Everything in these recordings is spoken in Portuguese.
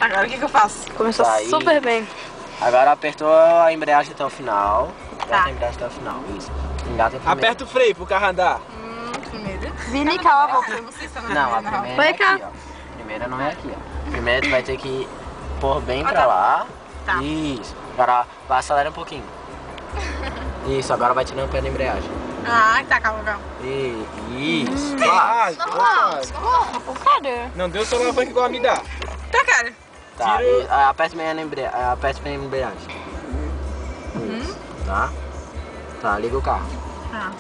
Agora o que eu faço? Começou Tá aí. super bem. Agora apertou a embreagem até o final. Tá. Aperta a embreagem até o final, isso. Engata primeiro. Aperta o freio pro carro andar. Primeiro. Vini, cala a boca. Eu não sei se tá na Não, a primeira, primeira Vai é cá. aqui, ó. A primeira não é aqui, ó. Primeiro tu vai ter que pôr bem pra tá. lá. Tá. Isso. Agora vai acelerar um pouquinho. Isso, agora vai tirando o pé da embreagem. Ah, tá, calma. Isso. Claro. Cara. Não deu só alavanca igual a me dá. Tá, cara. Tá, Tira o- e, aperta bem a embreagem. Aperta bem a embreagem. Isso. Tá? Tá, liga o carro. Tá.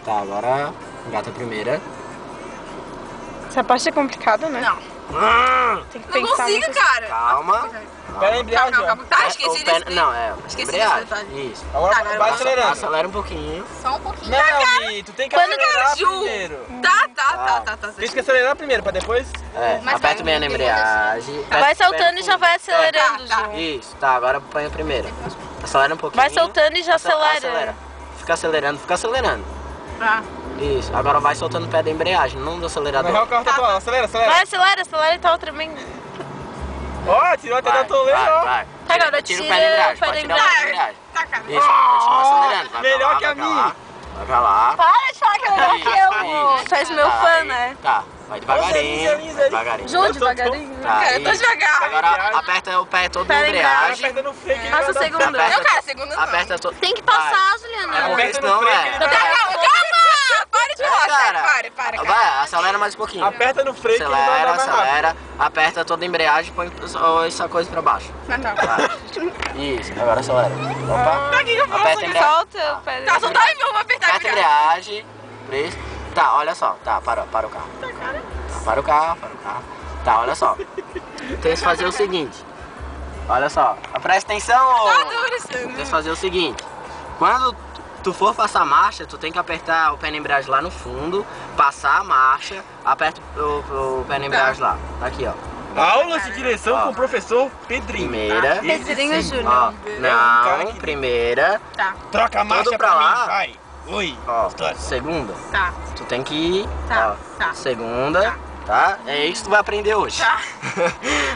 Tá, agora engata a primeira. Essa parte é complicada, né? Não. Tem que Não pensar consigo, muito. cara. Calma. Pera a embreagem, ó. Tá, esqueci O pé- desse. Não, é Esqueci embreagem. desse detalhe. Isso. Agora Tá, agora vai eu acelerando. Acelera um pouquinho. Só um pouquinho. Não, Mi, tu tem que Quando acelerar Ju? primeiro. Tá. Tem que acelerar primeiro, pra depois... É, Mas aperta bem a embreagem. Vai soltando e já vai acelerando, Tá, tá. Ju. Isso, tá, agora põe a primeira. Acelera um pouquinho. Vai soltando e já acelera. Acelera. Fica acelerando. Tá. Isso, agora vai soltando o pé da embreagem, não do Na acelerador. real, o carro tá atual. Acelera. Vai, acelera e tá tremendo. Ó, tirou até da toleira, ó. vai. Agora Tira o tira pé da embreagem, o pé pode da tirar o pé da embreagem. embreagem. Tá, cara. Isso, continua acelerando. Vai pra melhor lá, que a vai pra minha. lá, Vai pra lá. Para de falar que é melhor que eu, amor. Isso. Tu és meu Tá, fã, aí, né? Tá, vai devagarinho. Zé, Vai devagarinho. Ju, devagarinho. Tá, Cara, eu tô isso. devagar. Agora aperta o pé todo da Pé da embreagem. Aperta no freio que ele Passa vai o dar- segundo. Não, cara, segunda não. Aperta todo. Tem que passar, Juliana. É porque Aperta no senão freio é. que ele Tá, calma. Para de falar, sério. Para. Vai, acelera mais um pouquinho. Aperta no freio que ele vai andar mais rápido. Acelera, aperta toda a embreagem e põe essa coisa pra baixo. Tá. Vai. Isso, agora acelera. Opa. Tá, o que eu faço? Aperta a embreagem. Solta o pé da Tá, soltar e eu vou apertar Aperta a aqui, cara. embreagem. Preço. Tá, olha só. Tá, para o carro. Tá, para o carro. Tá, olha só. Tem que fazer o seguinte. Olha só. Presta atenção, ô. Tá duro, Tem que fazer o seguinte. Quando tu for passar a marcha, tu tem que apertar o pé na embreagem lá no fundo, passar a marcha, aperta o pé na embreagem lá. Aqui, ó. Aulas de direção Ó. com o professor Pedrinho. Primeira. Pedrinho Ó, Júnior. não, primeira. Tá. Troca a marcha pra pra lá. mim, vai. Oi. Ó, História. segunda. Tá. Tu tem que ir. Tá, Ó, tá. segunda. Tá? É isso que tu vai aprender hoje. Tá.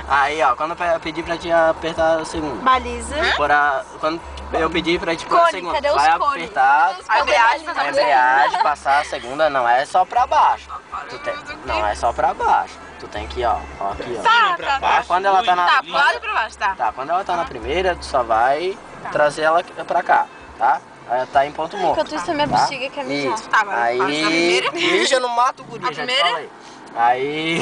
Aí, ó, quando eu pedir pra te apertar a segunda. Baliza. Quando eu pedir pra te pôr a Cone, segunda, cadê os vai cones? apertar A embreagem, a embreagem, passar a segunda, não é só pra baixo. Não é só pra baixo. Tu tem que, ó, aqui, ó. Tá. Quando ela tá na. Tá, pro lado e pra baixo, tá. Tá, quando ela tá na primeira, tu só vai trazer ela pra cá, tá? Ela tá em ponto morto. Enquanto isso, a minha tá? bexiga quer mijar. Isso. Tá, agora Aí, faz a primeira. mija no mato, guri, A já te primeira? falei. Aí,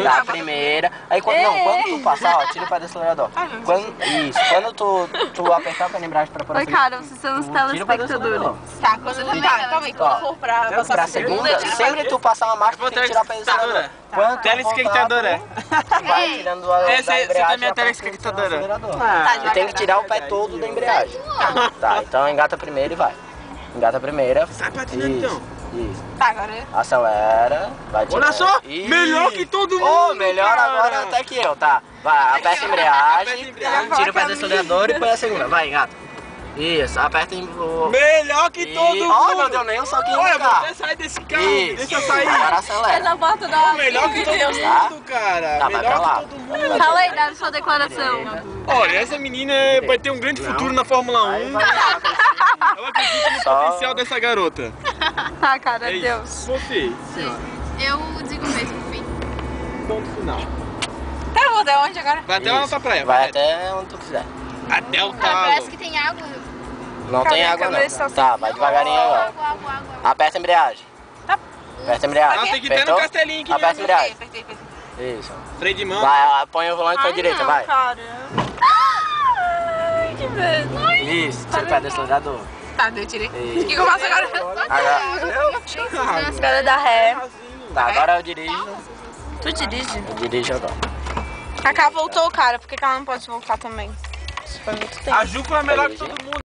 tá, a primeira. Aí, quando tu passar, ó, tira o pé do acelerador. Quando tu apertar pra embreagem pra Oi, cara, vocês são os tira o pé do telespectadores. acelerador. Tá, você também. Tá, calma aí. Quando for pra passar Pra a segunda, tira sempre tu passar uma marcha, tu tem que tirar o pé do acelerador. Quando tu Telespectadora. voltar, tu vai tirando a Essa da é embreagem também a pra telespectadora. do acelerador. Tá, Tu tem que tirar o pé todo da embreagem. Tá, então engata primeiro e vai. Engata a primeira. Sai patinando, então. Isso. Tá, agora. Acelera, vai tirar. Olha só, Isso. melhor que todo mundo, Ô, melhor cara. agora até que eu, tá? Vai, aperta a embreagem, Aperta a embreagem. tira o pé do acelerador e põe a segunda. Vai, engata. Isso, aperta o... Melhor que todo mundo. Ó, não deu nem um soquinho Olha, no carro. você sai desse carro, Isso. deixa eu sair. Agora acelera. Essa foto da Melhor que todo mundo, cara. Tá, vai pra Melhor lá. que todo mundo. Fala aí, dá sua declaração. Olha, essa menina vai ter um grande futuro na Fórmula 1. Aí vai, Eu acredito no Só- potencial dessa garota. Tá, cara, É isso. Deus. Você, Eu digo mesmo, fim. ponto final. Tá, eu vou dar onde agora? Vai até a nossa praia. vai até onde tu quiser. Até o Cara, parece talo. que tem água. Não Cadê tem a água câmera? não. Tá, vai devagarinho agora. Água. Aperta a embreagem. Aperta a embreagem. Ela tem que ter no Apertou? castelinho aqui Aperta a mesmo. embreagem. Apertei. Isso. Freio de mão. Vai, põe o volante pra Ai, direita, não, vai. cara. Ai, que medo. Isso, tira o pé do acelerador. Tá, eu tirei. Isso. O que eu faço agora? Agora, Espera dar ré. tá, agora eu dirijo. Tu dirige? Eu dirijo agora. A Cá voltou, cara. Por que ela não pode voltar também? Isso foi muito tempo. A Ju foi a melhor que todo mundo.